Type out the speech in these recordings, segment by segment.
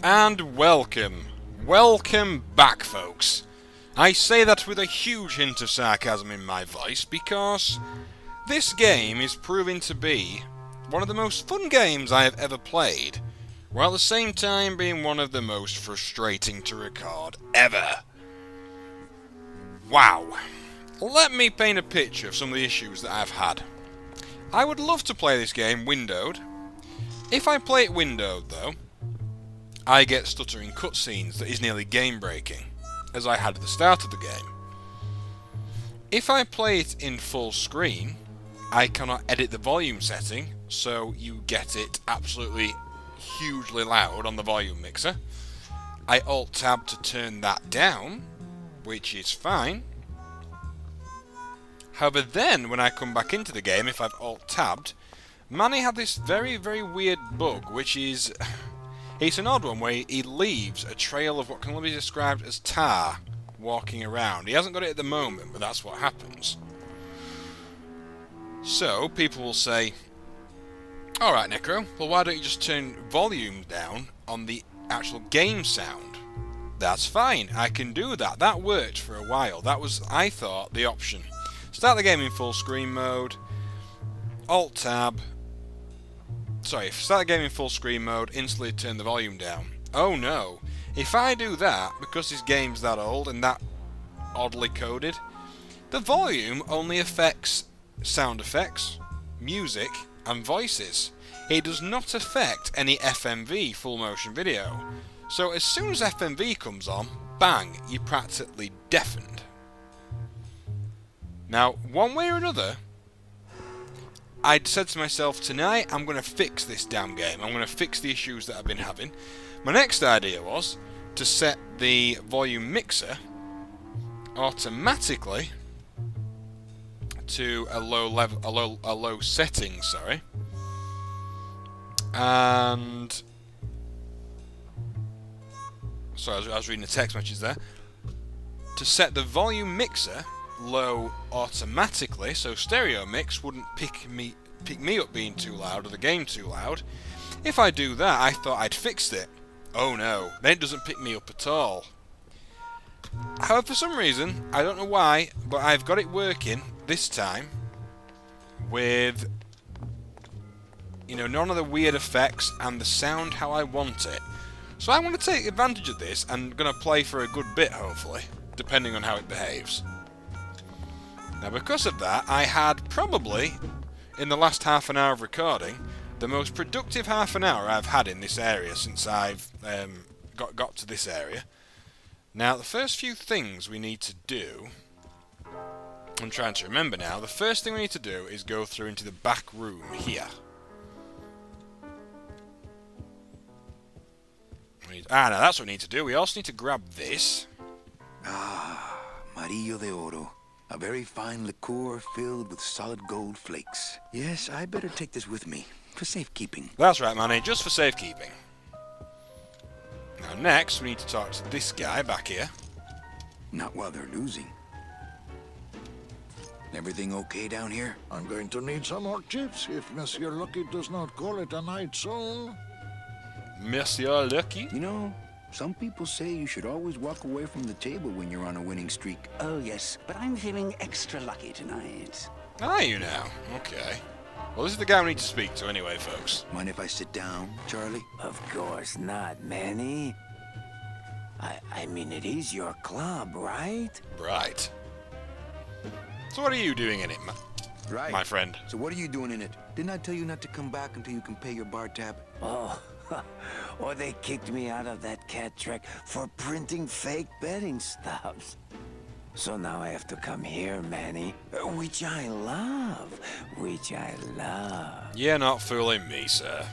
And welcome. Welcome back, folks. I say that with a huge hint of sarcasm in my voice because this game is proving to be one of the most fun games I have ever played, while at the same time being one of the most frustrating to record ever. Wow. Let me paint a picture of some of the issues that I've had. I would love to play this game windowed. If I play it windowed though, I get stuttering cutscenes that is nearly game breaking, as I had at the start of the game. If I play it in full screen, I cannot edit the volume setting, so you get it absolutely hugely loud on the volume mixer. I Alt-Tab to turn that down, which is fine. However, then when I come back into the game, if I've Alt-Tabbed, Manny had this very, very weird bug, which is... it's an odd one where he leaves a trail of what can only be described as tar walking around. He hasn't got it at the moment, but that's what happens. So, people will say, alright Necro, well why don't you just turn volume down on the actual game sound? That's fine, I can do that. That worked for a while. That was, I thought, the option. Start the game in full screen mode, Alt-Tab, start the game in full screen mode, instantly turn the volume down. Oh no, if I do that, because this game's that old and that oddly coded, the volume only affects sound effects, music, and voices. It does not affect any FMV, full motion video. So as soon as FMV comes on, bang, you're practically deafened. Now, one way or another, I'd said to myself, tonight I'm going to fix this damn game. I'm going to fix the issues that I've been having. My next idea was to set the volume mixer automatically to a low setting, sorry. And sorry, I was reading the text messages there. To set the volume mixer low automatically, so stereo mix wouldn't pick me up being too loud or the game too loud. If I do that, I thought I'd fixed it. Oh no, then it doesn't pick me up at all. However, for some reason, I don't know why, but I've got it working this time with, you know, none of the weird effects and the sound how I want it. So I'm going to take advantage of this and going to play for a good bit, hopefully, depending on how it behaves. Now, because of that, I had probably, in the last half an hour of recording, the most productive half an hour I've had in this area since I've got to this area. Now, the first few things we need to do, I'm trying to remember now, the first thing we need to do is go through into the back room here. Now that's what we need to do. We also need to grab this. Marillo de Oro. A very fine liqueur filled with solid gold flakes. Yes, I better take this with me, for safekeeping. That's right, Manny, just for safekeeping. Now next, we need to talk to this guy back here. Not while they're losing. Everything okay down here? I'm going to need some more chips if Monsieur Lucky does not call it a night soon. Monsieur Lucky? You know, some people say you should always walk away from the table when you're on a winning streak. Oh, yes, but I'm feeling extra lucky tonight. Are you now? Okay. Well, this is the guy we need to speak to anyway, folks. Mind if I sit down, Charlie? Of course not, Manny. I mean, it is your club, right? Right. So what are you doing in it, Right. my friend? So what are you doing in it? Didn't I tell you not to come back until you can pay your bar tab? Oh, or they kicked me out of that cat track for printing fake betting stubs. So now I have to come here, Manny, which I love. You're not fooling me, sir.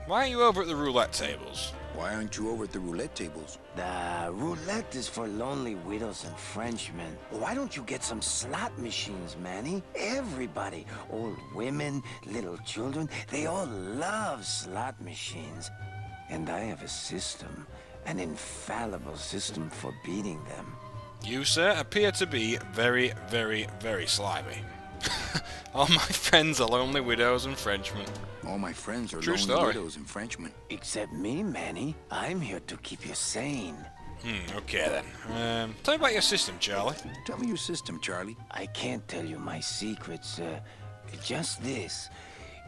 Why are you over at the roulette tables? Why aren't you over at the roulette tables? The roulette is for lonely widows and Frenchmen. Why don't you get some slot machines, Manny? Everybody, old women, little children, they all love slot machines. And I have a system, an infallible system for beating them. You, sir, appear to be very, very, very slimy. All my friends are lonely widows and Frenchmen. All my friends are True lonely story. widows and Frenchmen. Except me, Manny. I'm here to keep you sane. Okay then. Tell me about your system, Charlie. Tell me your system, Charlie. I can't tell you my secrets, just this.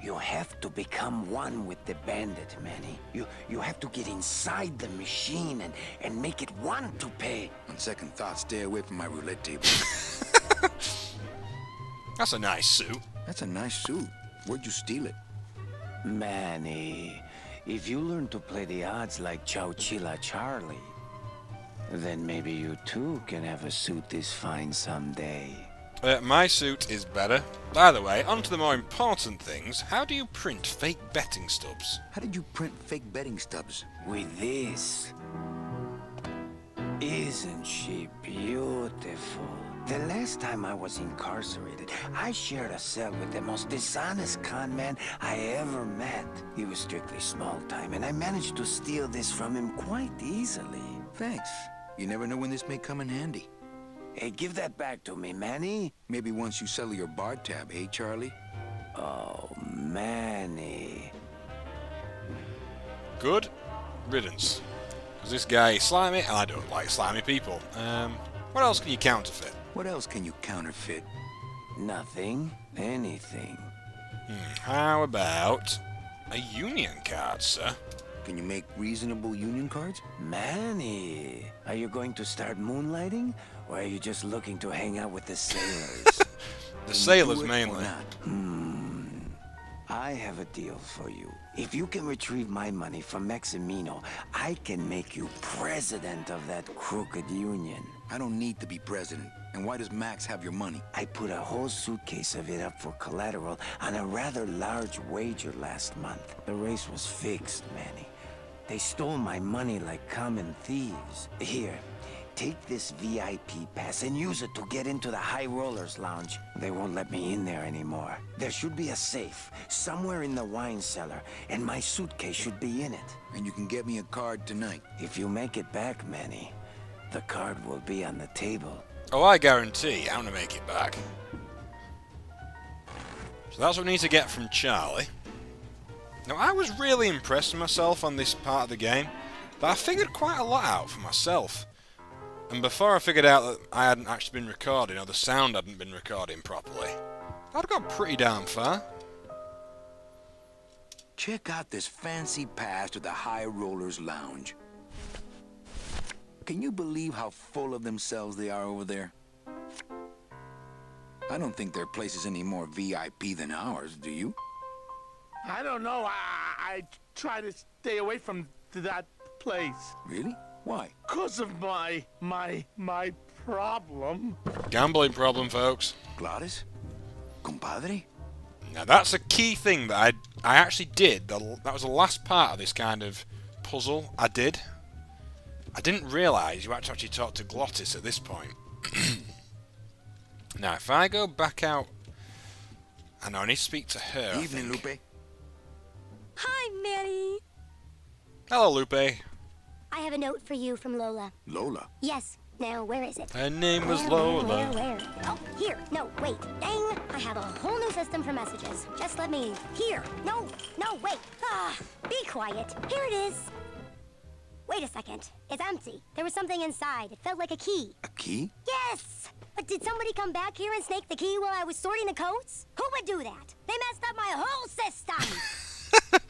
You have to become one with the bandit, Manny. You have to get inside the machine and make it want to pay. On second thought, stay away from my roulette table. That's a nice suit. That's a nice suit. Where'd you steal it? Manny, if you learn to play the odds like Chowchilla Charlie, then maybe you too can have a suit this fine someday. My suit is better. By the way, on to the more important things. How do you print fake betting stubs? How did you print fake betting stubs? With this. Isn't she beautiful? The last time I was incarcerated, I shared a cell with the most dishonest con man I ever met. He was strictly small time, and I managed to steal this from him quite easily. Thanks. You never know when this may come in handy. Hey, give that back to me, Manny. Maybe once you settle your bar tab, eh, Charlie? Oh, Manny. Good riddance. Because this guy is slimy, and I don't like slimy people. What else can you counterfeit? What else can you counterfeit? Nothing. Anything. How about a union card, sir? Can you make reasonable union cards? Manny, are you going to start moonlighting? Or are you just looking to hang out with the sailors? The sailors Do it or mainly. not? I have a deal for you. If you can retrieve my money from Maximino, I can make you president of that crooked union. I don't need to be president. And why does Max have your money? I put a whole suitcase of it up for collateral on a rather large wager last month. The race was fixed, Manny. They stole my money like common thieves. Here, take this VIP pass and use it to get into the High Rollers Lounge. They won't let me in there anymore. There should be a safe somewhere in the wine cellar, and my suitcase should be in it. And you can get me a card tonight. If you make it back, Manny, the card will be on the table. Oh, I guarantee I'm going to make it back. So that's what we need to get from Charlie. Now, I was really impressed with myself on this part of the game, but I figured quite a lot out for myself. And before I figured out that I hadn't actually been recording, or the sound hadn't been recording properly, I'd got pretty damn far. Check out this fancy pass to the High Rollers Lounge. Can you believe how full of themselves they are over there? I don't think their place is any more VIP than ours, do you? I don't know. I try to stay away from that place. Really? Why? 'Cause of my problem. Gambling problem, folks. Gladys? Compadre? Now that's a key thing that I actually did. That was the last part of this kind of puzzle I did. I didn't realise you had to actually talk to Glottis at this point. Now, if I go back out... I know, I need to speak to her, I Evening, think. Lupe. Hi, Manny. Hello, Lupe. I have a note for you from Lola. Lola. Yes. Now, where is it? Her name was Where? Lola. Oh, here. No, wait. Dang. I have a whole new system for messages. Just let me... Here. No, wait. Be quiet. Here it is. Wait a second. It's empty. There was something inside. It felt like a key. A key? Yes! But did somebody come back here and snake the key while I was sorting the coats? Who would do that? They messed up my whole system!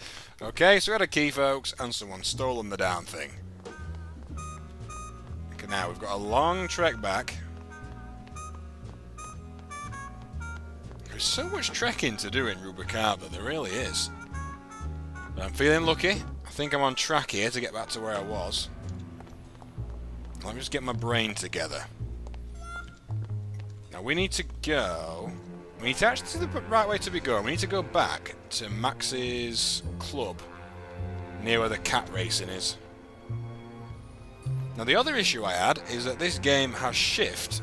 Okay, so we had a key, folks, and someone's stolen the damn thing. Okay, now we've got a long trek back. There's so much trekking to do in Rubalcaba, there really is. But I'm feeling lucky. I think I'm on track here to get back to where I was. Let me just get my brain together. Now we need to go... We need to actually see the right way to be going. We need to go back to Max's club, near where the cat racing is. Now the other issue I had is that this game has shift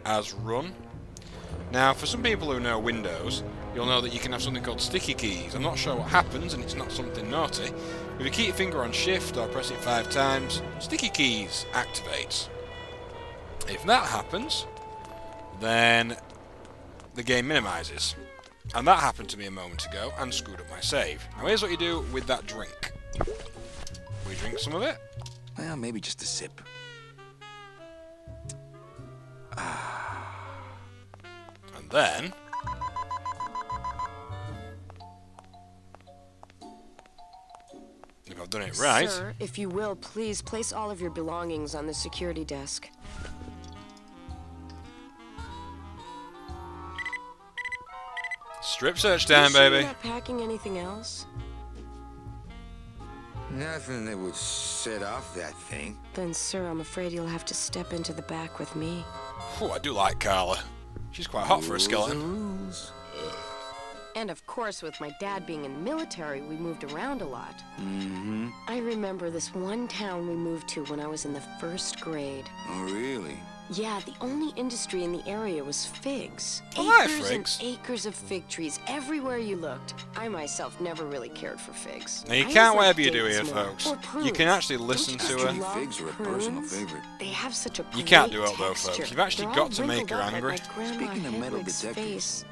as run. Now for some people who know Windows, you'll know that you can have something called sticky keys. I'm not sure what happens, and it's not something naughty. If you keep your finger on shift or press it 5 times, sticky keys activates. If that happens, then the game minimises. And that happened to me a moment ago and screwed up my save. Now here's what you do with that drink. We drink some of it. Well, maybe just a sip. And then... if I've done it right... Sir, if you will, please place all of your belongings on the security desk. Strip search time, You sure baby. you're not packing anything else? Nothing that would set off that thing. Then, sir, I'm afraid you'll have to step into the back with me. Oh, I do like Carla. She's quite hot for a Rules are skeleton. rules. And of course, with my dad being in the military, we moved around a lot. Mm-hmm. I remember this one town we moved to when I was in the 1st grade. Oh, really? Yeah, the only industry in the area was figs. I like Acres figs. and acres of fig trees everywhere you looked. I myself never really cared for figs. Now, you I can't always whatever liked you do dates here, more. folks. Or You prunes. can actually Don't listen you to just her. Actually, love figs are a personal prunes? favorite. They have such a You can't great do it though, texture. folks. You've actually They're got all to make her wrinkled up angry. like my Grandma Speaking of metal Hedwig's detectors. face.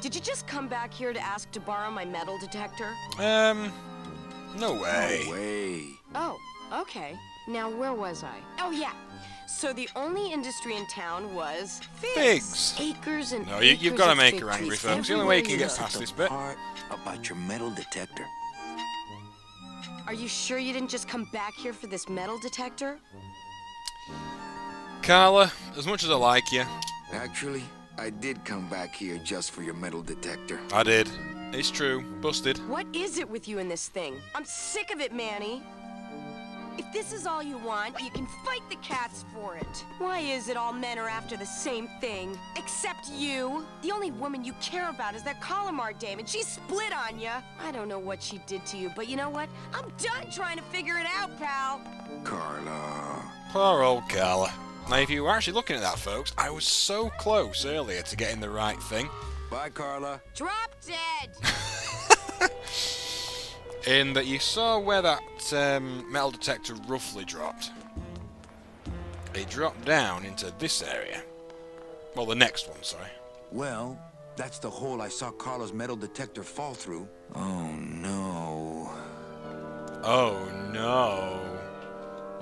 Did you just come back here to ask to borrow my metal detector? No way. No way. Oh, okay. Now, where was I? Oh, yeah. So the only industry in town was figs. Figs. Acres and No, acres you've got to of make fig her angry, trees folks. The only way you can everywhere get look. past The this bit. part about your metal detector. Are you sure you didn't just come back here for this metal detector? Carla, as much as I like you, Actually, I did come back here just for your metal detector. I did. It's true. Busted. What is it with you in this thing? I'm sick of it, Manny. If this is all you want, you can fight the cats for it. Why is it all men are after the same thing? Except you. The only woman you care about is that Calamar dame, and she split on you. I don't know what she did to you, but you know what? I'm done trying to figure it out, pal. Carla. Poor old Carla. Now, if you were actually looking at that, folks, I was so close earlier to getting the right thing. Bye, Carla. Drop dead. In that you saw where that metal detector roughly dropped. It dropped down into this area. Well, the next one, sorry. Well, that's the hole I saw Carla's metal detector fall through. Oh, no. Oh no.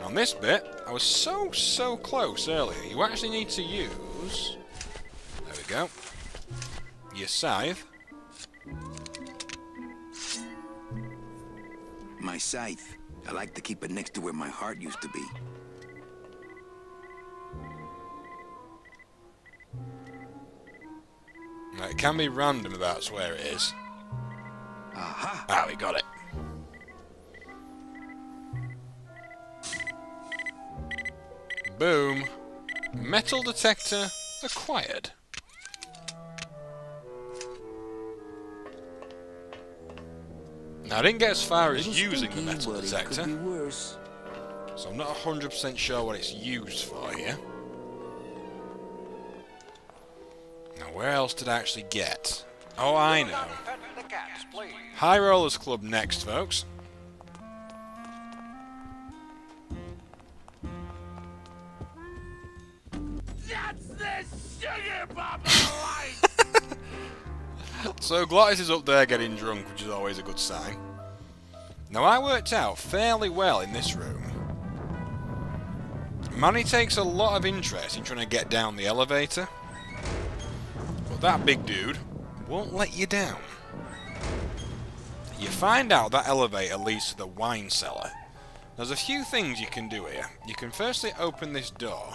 On this bit, I was so close earlier. You actually need to use... there we go. Your scythe. My scythe. I like to keep it next to where my heart used to be. Now, it can be random about where it is. Aha! Ah, we got it. Boom. Metal detector acquired. Now, I didn't get as far as Little using the spooky, metal but it detector, could be worse. so I'm not 100% sure what it's used for here. Now, where else did I actually get? Oh, I know. High Rollers Club next, folks. That's the sugar bomb of life! So Glottis is up there getting drunk, which is always a good sign. Now, I worked out fairly well in this room. Manny takes a lot of interest in trying to get down the elevator, but that big dude won't let you down. You find out that elevator leads to the wine cellar. There's a few things you can do here. You can firstly open this door.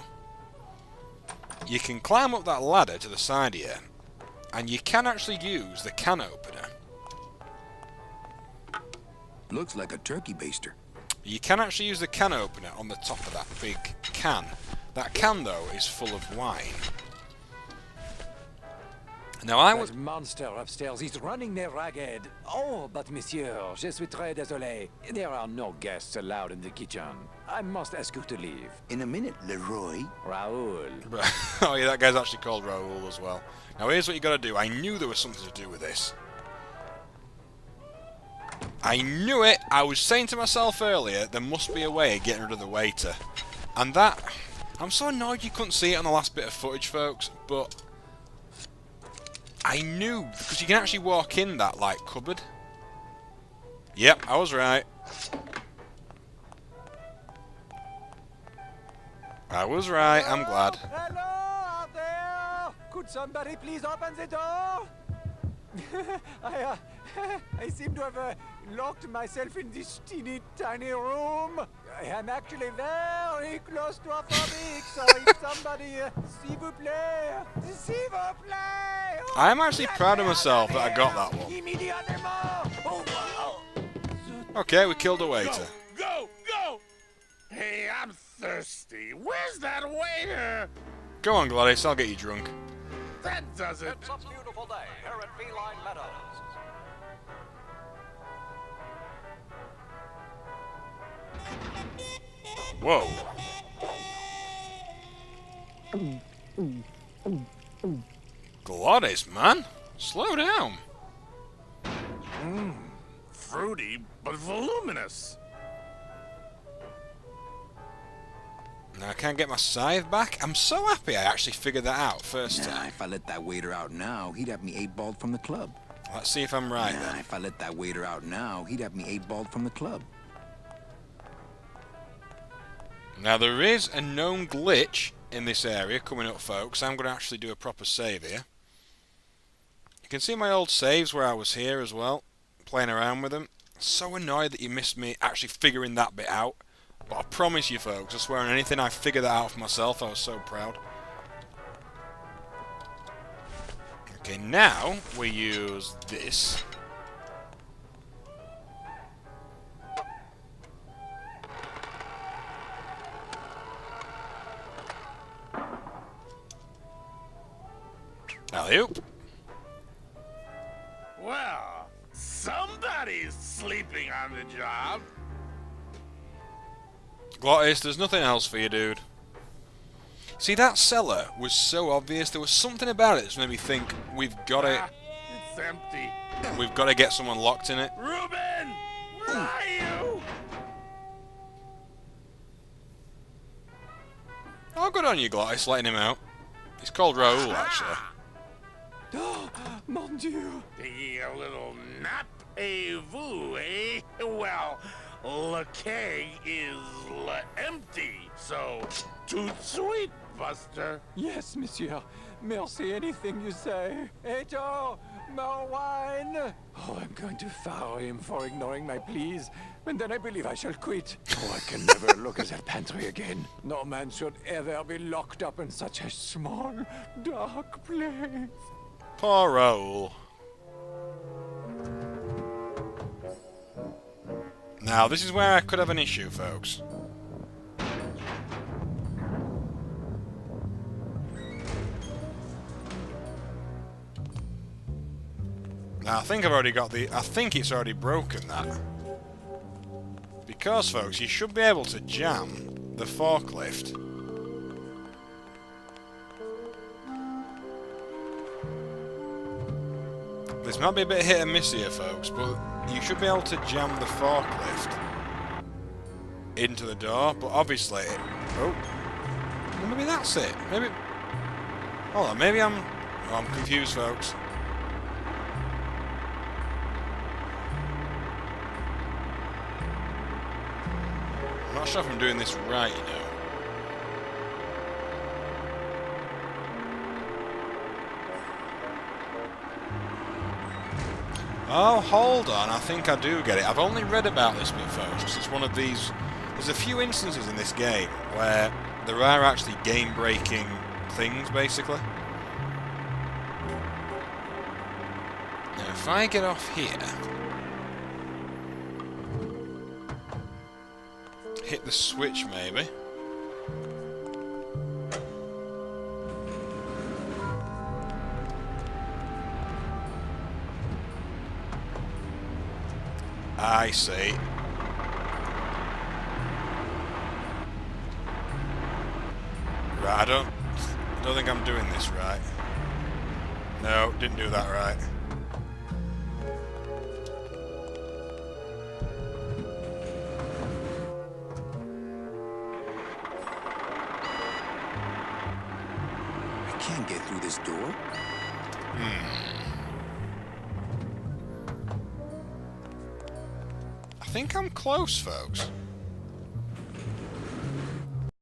You can climb up that ladder to the side here, and you can actually use the can opener. Looks like a turkey baster. You can actually use the can opener on the top of that big can. That can, though, is full of wine. Now, I would... That monster upstairs is running me ragged. Oh, but monsieur, je suis très désolé. There are no guests allowed in the kitchen. I must ask you to leave. In a minute, Leroy. Raoul. Oh yeah, that guy's actually called Raoul as well. Now here's what you gotta do. I knew there was something to do with this. I knew it! I was saying to myself earlier, there must be a way of getting rid of the waiter. And that... I'm so annoyed you couldn't see it on the last bit of footage, folks, but... I knew, because you can actually walk in that, like, cupboard. Yep, I was right. I was right, I'm glad. Hello out there! Could somebody please open the door? I seem to have locked myself in this teeny tiny room. I am actually very claustrophobic, so if somebody, s'il vous plaît, s'il vous plaît. Oh, I'm actually proud of myself that I got that one. Immédiatement. Oh, oh. Okay, we killed a waiter. Go! Hey, I'm thirsty. Where's that waiter? Go on, Gladys, I'll get you drunk. That doesn't... It's a beautiful day here at Feline Meadows. Whoa. Gladys, man. Slow down. Fruity, but voluminous. Now I can't get my scythe back. I'm so happy I actually figured that out first Nah, time. if I let that waiter out now, he'd have me 8-balled from the club. Let's see if I'm right Nah, then. if I let that waiter out now, he'd have me 8-balled from the club. Now there is a known glitch in this area coming up, folks. I'm going to actually do a proper save here. You can see my old saves where I was here as well, playing around with them. So annoyed that you missed me actually figuring that bit out. But I promise you, folks, I swear on anything, I figured that out for myself. I was so proud. Okay, now we use this. Alley-oop. Well, somebody's sleeping on the job. Glottis, there's nothing else for you, dude. See, that cellar was so obvious. There was something about it that made me think we've got to It's empty. we've got to get someone locked in it. Ruben! Where are you? Oh, good on you, Glottis, letting him out. He's called Raoul, actually. Oh, mon Dieu. Taking a little nap, vous, eh? Well, le keg is empty, so tout sweet, Buster. Yes, monsieur. Merci, anything you say. Eto, more wine. Oh, I'm going to fire him for ignoring my pleas, and then I believe I shall quit. Oh, I can never look at that pantry again. No man should ever be locked up in such a small, dark place. Poor Raoul. Now, this is where I could have an issue, folks. Now, I think I've already got the... I think it's already broken, that. Because, folks, you should be able to jam the forklift. This might be a bit hit and miss here, folks, but you should be able to jam the forklift into the door, but obviously... Oh. Well, maybe that's it. Maybe... Hold on, maybe I'm... Oh, I'm confused, folks. I'm not sure if I'm doing this right, you know. Oh, hold on, I think I do get it. I've only read about this bit, folks. It's one of these... There's a few instances in this game where there are actually game-breaking things, basically. Now, if I get off here... Hit the switch, maybe. I see. Right, I don't think I'm doing this right. No, didn't do that right. I can't get through this door. I think I'm close, folks.